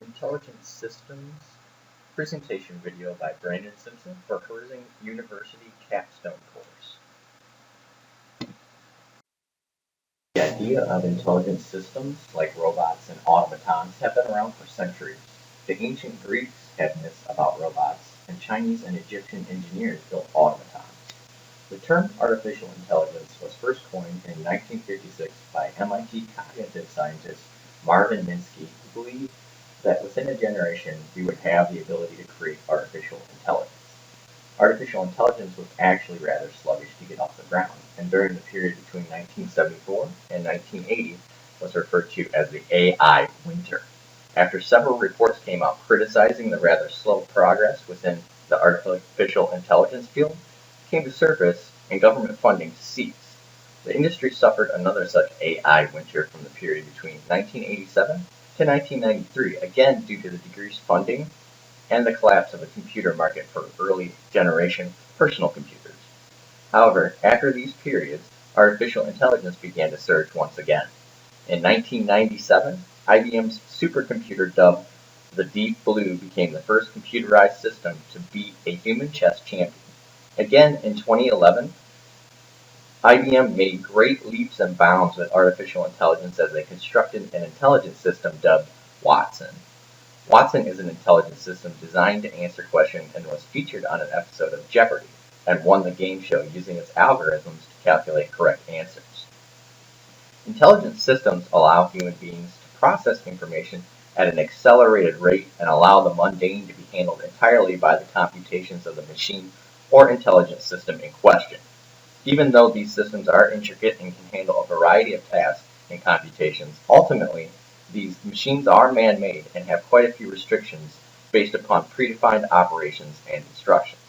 Intelligent Systems presentation video by Brandon Simpson for Herzing University Capstone course. The idea of intelligent systems, like robots and automatons, have been around for centuries. The ancient Greeks had myths about robots, and Chinese and Egyptian engineers built automatons. The term artificial intelligence was first coined in 1956 by MIT cognitive scientist Marvin Minsky, who believed that within a generation we would have the ability to create artificial intelligence. Artificial intelligence was actually rather sluggish to get off the ground, and during the period between 1974 and 1980 was referred to as the AI winter. After several reports came out criticizing the rather slow progress within the artificial intelligence field came to surface and government funding to cease. The industry suffered another such AI winter from the period between 1987 to 1993, again due to the decreased funding and the collapse of the computer market for early generation personal computers. However, after these periods, artificial intelligence began to surge once again. In 1997, IBM's supercomputer dubbed the Deep Blue became the first computerized system to beat a human chess champion. Again, in 2011, IBM made great leaps and bounds with artificial intelligence as they constructed an intelligence system dubbed Watson. Watson is an intelligence system designed to answer questions and was featured on an episode of Jeopardy! And won the game show using its algorithms to calculate correct answers. Intelligence systems allow human beings to process information at an accelerated rate and allow the mundane to be handled entirely by the computations of the machine or intelligence system in question. Even though these systems are intricate and can handle a variety of tasks and computations, ultimately, these machines are man-made and have quite a few restrictions based upon predefined operations and instructions.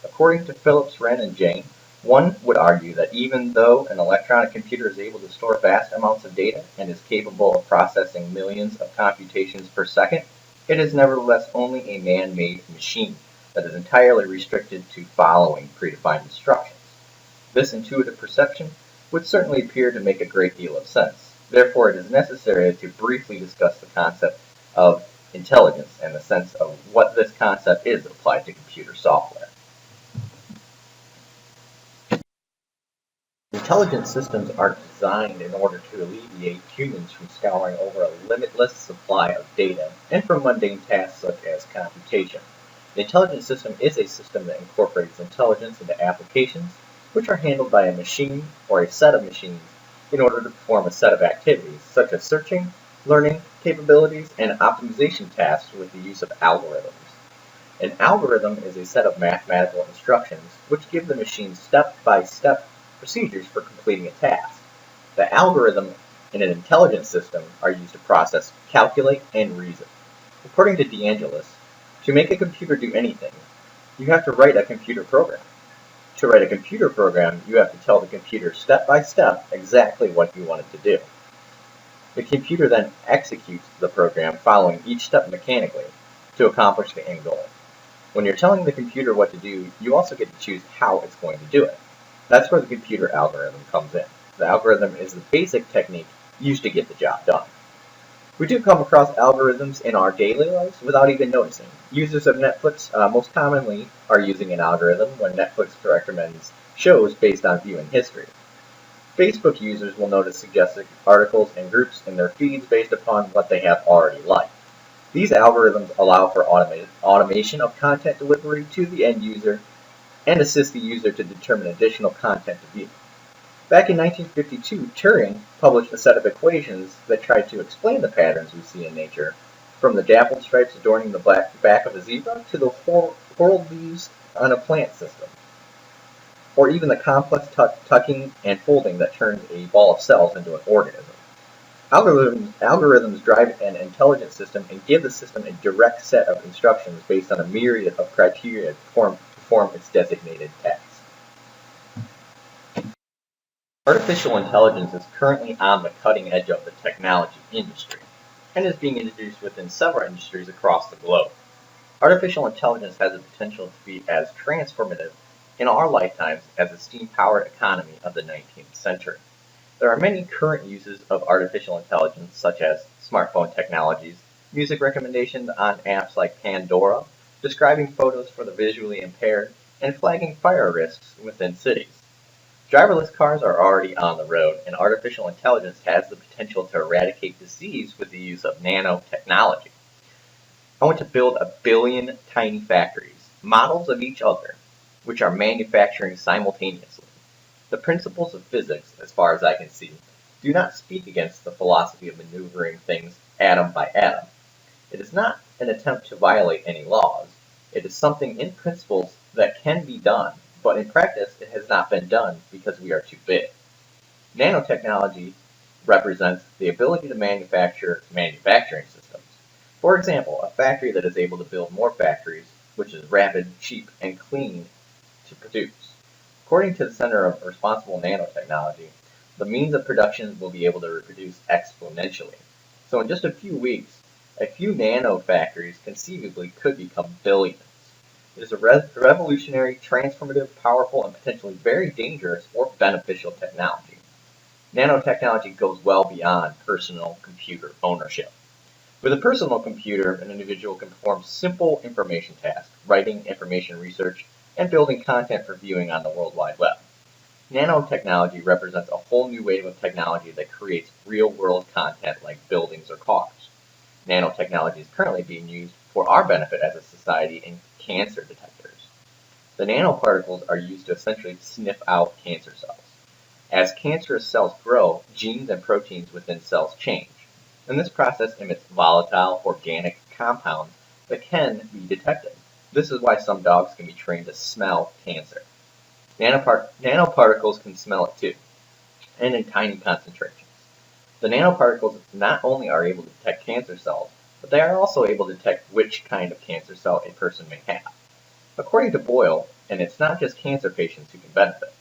According to Phillips, Wren, and Jane, one would argue that even though an electronic computer is able to store vast amounts of data and is capable of processing millions of computations per second, it is nevertheless only a man-made machine that is entirely restricted to following predefined instructions. This intuitive perception would certainly appear to make a great deal of sense. Therefore, it is necessary to briefly discuss the concept of intelligence and the sense of what this concept is applied to computer software. Intelligent systems are designed in order to alleviate humans from scouring over a limitless supply of data and from mundane tasks such as computation. The intelligent system is a system that incorporates intelligence into applications which are handled by a machine or a set of machines in order to perform a set of activities such as searching, learning capabilities, and optimization tasks with the use of algorithms. An algorithm is a set of mathematical instructions which give the machine step-by-step procedures for completing a task. The algorithm in an intelligent system are used to process, calculate, and reason. According to DeAngelis, to make a computer do anything, you have to write a computer program. To write a computer program, you have to tell the computer step by step exactly what you want it to do. The computer then executes the program following each step mechanically to accomplish the end goal. When you're telling the computer what to do, you also get to choose how it's going to do it. That's where the computer algorithm comes in. The algorithm is the basic technique used to get the job done. We do come across algorithms in our daily lives without even noticing. Users of Netflix most commonly are using an algorithm when Netflix recommends shows based on viewing history. Facebook users will notice suggested articles and groups in their feeds based upon what they have already liked. These algorithms allow for automation of content delivery to the end user and assist the user to determine additional content to view. Back in 1952, Turing published a set of equations that tried to explain the patterns we see in nature, from the dappled stripes adorning the back of a zebra to the whorled leaves on a plant system, or even the complex tucking and folding that turns a ball of cells into an organism. Algorithms drive an intelligent system and give the system a direct set of instructions based on a myriad of criteria to perform its designated tasks. Artificial intelligence is currently on the cutting edge of the technology industry and is being introduced within several industries across the globe. Artificial intelligence has the potential to be as transformative in our lifetimes as the steam-powered economy of the 19th century. There are many current uses of artificial intelligence, such as smartphone technologies, music recommendations on apps like Pandora, describing photos for the visually impaired, and flagging fire risks within cities. Driverless cars are already on the road, and artificial intelligence has the potential to eradicate disease with the use of nanotechnology. I want to build a billion tiny factories, models of each other, which are manufacturing simultaneously. The principles of physics, as far as I can see, do not speak against the philosophy of maneuvering things atom by atom. It is not an attempt to violate any laws. It is something in principles that can be done, but in practice it has not been done because we are too big. Nanotechnology represents the ability to manufacture manufacturing systems. For example, a factory that is able to build more factories, which is rapid, cheap, and clean to produce. According to the Center of Responsible Nanotechnology, the means of production will be able to reproduce exponentially. So in just a few weeks, a few nano factories conceivably could become billions. It is a revolutionary, transformative, powerful, and potentially very dangerous or beneficial technology. Nanotechnology goes well beyond personal computer ownership. With a personal computer, an individual can perform simple information tasks, writing information research, and building content for viewing on the World Wide Web. Nanotechnology represents a whole new wave of technology that creates real-world content like buildings or cars. Nanotechnology is currently being used for our benefit as a society in cancer detectors. The nanoparticles are used to essentially sniff out cancer cells. As cancerous cells grow, genes and proteins within cells change, and this process emits volatile organic compounds that can be detected. This is why some dogs can be trained to smell cancer. Nanoparticles can smell it too, and in tiny concentrations. The nanoparticles not only are able to detect cancer cells, but they are also able to detect which kind of cancer cell a person may have. According to Boyle, and it's not just cancer patients who can benefit,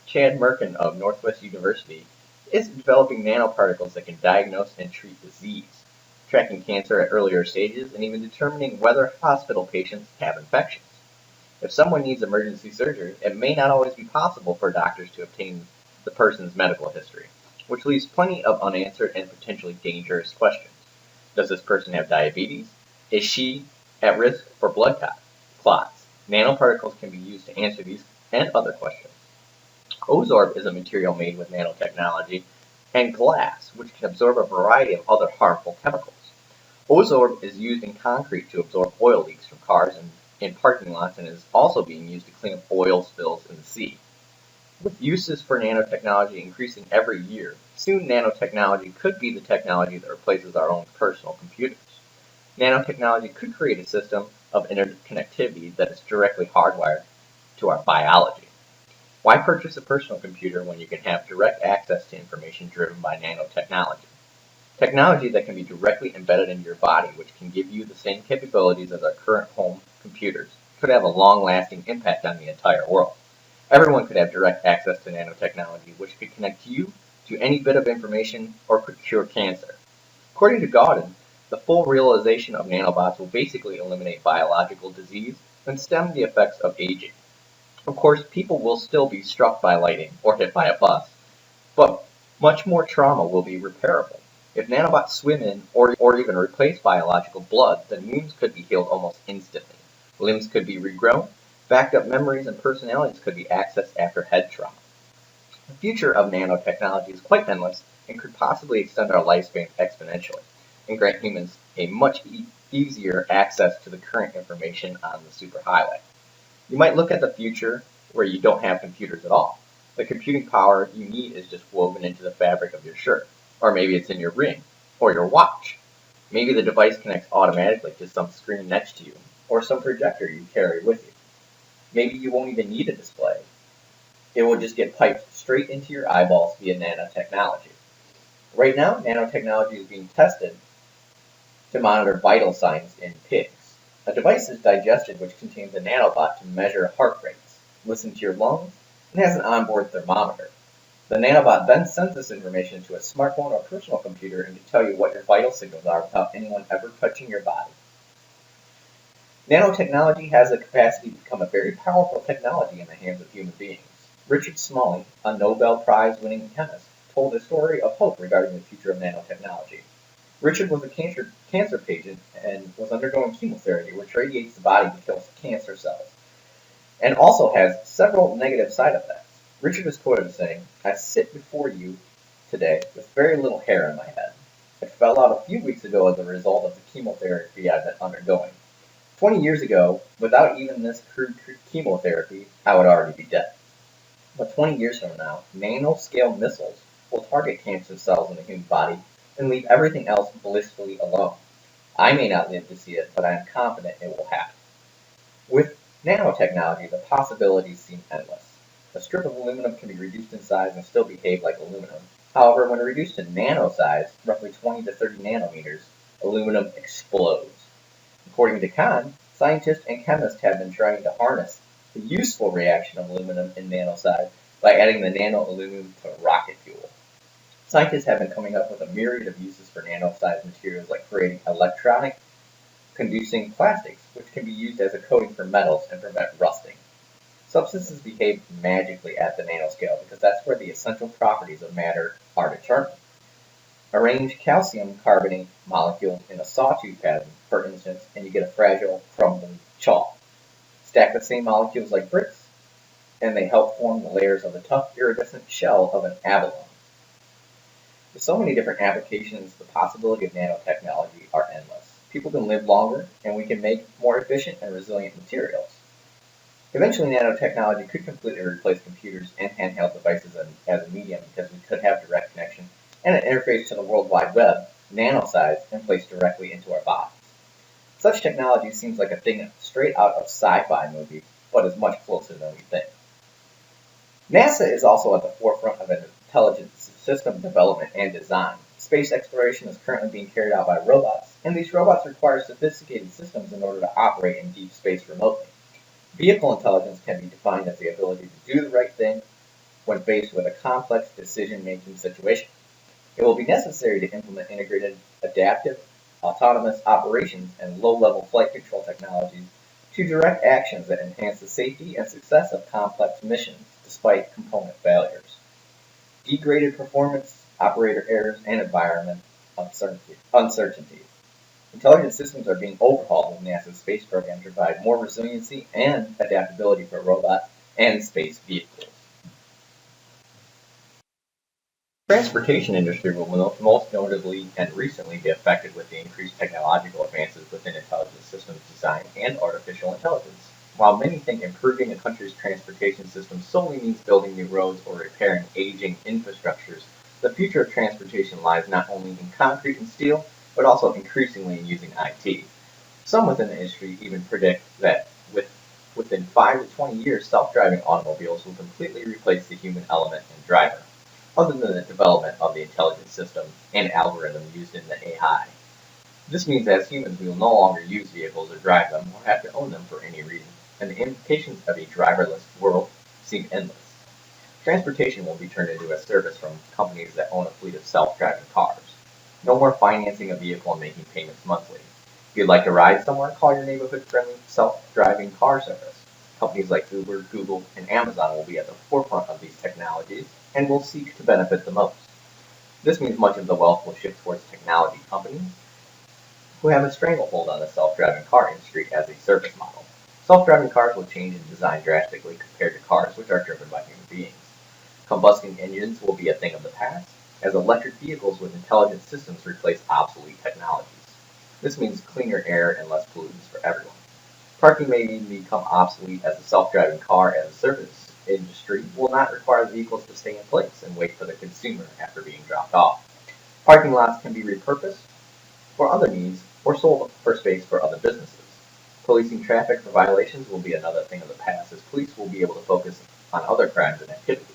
Chad Merkin of Northwest University is developing nanoparticles that can diagnose and treat disease, tracking cancer at earlier stages, and even determining whether hospital patients have infections. If someone needs emergency surgery, it may not always be possible for doctors to obtain the person's medical history, which leaves plenty of unanswered and potentially dangerous questions. Does this person have diabetes? Is she at risk for blood clots? Nanoparticles can be used to answer these and other questions. Ozorb is a material made with nanotechnology and glass, which can absorb a variety of other harmful chemicals. Ozorb is used in concrete to absorb oil leaks from cars and in parking lots and is also being used to clean up oil spills in the sea. With uses for nanotechnology increasing every year, soon nanotechnology could be the technology that replaces our own personal computers. Nanotechnology could create a system of interconnectivity that is directly hardwired to our biology. Why purchase a personal computer when you can have direct access to information driven by nanotechnology? Technology that can be directly embedded into your body, which can give you the same capabilities as our current home computers, could have a long-lasting impact on the entire world. Everyone could have direct access to nanotechnology, which could connect you to any bit of information or could cure cancer. According to Gaudin, the full realization of nanobots will basically eliminate biological disease and stem the effects of aging. Of course, people will still be struck by lightning or hit by a bus, but much more trauma will be repairable. If nanobots swim in or even replace biological blood, then wounds could be healed almost instantly. Limbs could be regrown, backed up memories and personalities could be accessed after head trauma. The future of nanotechnology is quite endless and could possibly extend our lifespan exponentially and grant humans a much easier access to the current information on the superhighway. You might look at the future where you don't have computers at all. The computing power you need is just woven into the fabric of your shirt. Or maybe it's in your ring, or your watch. Maybe the device connects automatically to some screen next to you, or some projector you carry with you. Maybe you won't even need a display. It will just get piped straight into your eyeballs via nanotechnology. Right now, nanotechnology is being tested to monitor vital signs in pigs. A device is digested which contains a nanobot to measure heart rates, listen to your lungs, and has an onboard thermometer. The nanobot then sends this information to a smartphone or personal computer and can tell you what your vital signals are without anyone ever touching your body. Nanotechnology has the capacity to become a very powerful technology in the hands of human beings. Richard Smalley, a Nobel Prize winning chemist, told a story of hope regarding the future of nanotechnology. Richard was a cancer patient and was undergoing chemotherapy, which radiates the body to kill cancer cells, and also has several negative side effects. Richard is quoted as saying, "I sit before you today with very little hair on my head. It fell out a few weeks ago as a result of the chemotherapy I've been undergoing. 20 years ago, without even this crude chemotherapy, I would already be dead. But 20 years from now, nanoscale missiles will target cancer cells in the human body and leave everything else blissfully alone. I may not live to see it, but I am confident it will happen." With nanotechnology, the possibilities seem endless. A strip of aluminum can be reduced in size and still behave like aluminum. However, when reduced to nano size, roughly 20 to 30 nanometers, aluminum explodes. According to Kahn, scientists and chemists have been trying to harness the useful reaction of aluminum in nanosize by adding the nano-aluminum to rocket fuel. Scientists have been coming up with a myriad of uses for nano-sized materials, like creating electronic conducing plastics, which can be used as a coating for metals and prevent rusting. Substances behave magically at the nanoscale because that's where the essential properties of matter are determined. Arrange calcium carbonate molecules in a sawtooth pattern, for instance, and you get a fragile, crumbling chalk. Stack the same molecules like bricks, and they help form the layers of the tough, iridescent shell of an abalone. With so many different applications, the possibility of nanotechnology are endless. People can live longer, and we can make more efficient and resilient materials. Eventually, nanotechnology could completely replace computers and handheld devices as a medium, because we could have direct connection and an interface to the World Wide Web, nano-sized and placed directly into our bodies. Such technology seems like a thing straight out of sci-fi movie, but is much closer than we think. NASA is also at the forefront of intelligent system development and design. Space exploration is currently being carried out by robots, and these robots require sophisticated systems in order to operate in deep space remotely. Vehicle intelligence can be defined as the ability to do the right thing when faced with a complex decision-making situation. It will be necessary to implement integrated, adaptive, autonomous operations and low-level flight control technologies to direct actions that enhance the safety and success of complex missions despite component failures. Degraded performance, operator errors, and environment uncertainty. Intelligent systems are being overhauled with NASA's space program to provide more resiliency and adaptability for robots and space vehicles. Transportation industry will most notably and recently be affected with the increased technological advances within intelligent systems design and artificial intelligence. While many think improving a country's transportation system solely means building new roads or repairing aging infrastructures, the future of transportation lies not only in concrete and steel, but also increasingly in using IT. Some within the industry even predict that within 5 to 20 years, self-driving automobiles will completely replace the human element and driver, other than the development of the intelligent system and algorithm used in the AI. This means as humans we will no longer use vehicles or drive them or have to own them for any reason, and the implications of a driverless world seem endless. Transportation will be turned into a service from companies that own a fleet of self-driving cars. No more financing a vehicle and making payments monthly. If you'd like to ride somewhere, call your neighborhood-friendly self-driving car service. Companies like Uber, Google, and Amazon will be at the forefront of these technologies and will seek to benefit the most. This means much of the wealth will shift towards technology companies who have a stranglehold on the self-driving car industry as a service model. Self-driving cars will change in design drastically compared to cars which are driven by human beings. Combustion engines will be a thing of the past, as electric vehicles with intelligent systems replace obsolete technologies. This means cleaner air and less pollutants for everyone. Parking may even become obsolete, as the self-driving car as a service industry will not require vehicles to stay in place and wait for the consumer after being dropped off. Parking lots can be repurposed for other needs or sold for space for other businesses. Policing traffic for violations will be another thing of the past, as police will be able to focus on other crimes and activities.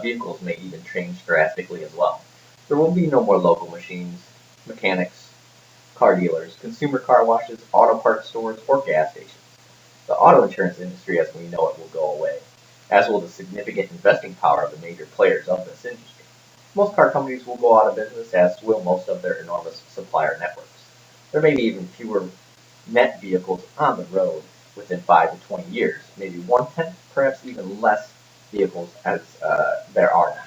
Vehicles may even change drastically as well. There will be no more local machines, mechanics, car dealers, consumer car washes, auto parts stores, or gas stations. The auto insurance industry as we know it will go away, as will the significant investing power of the major players of this industry. Most car companies will go out of business, as will most of their enormous supplier networks. There may be even fewer net vehicles on the road within 5 to 20 years, maybe one-tenth, perhaps even less vehicles as there are now.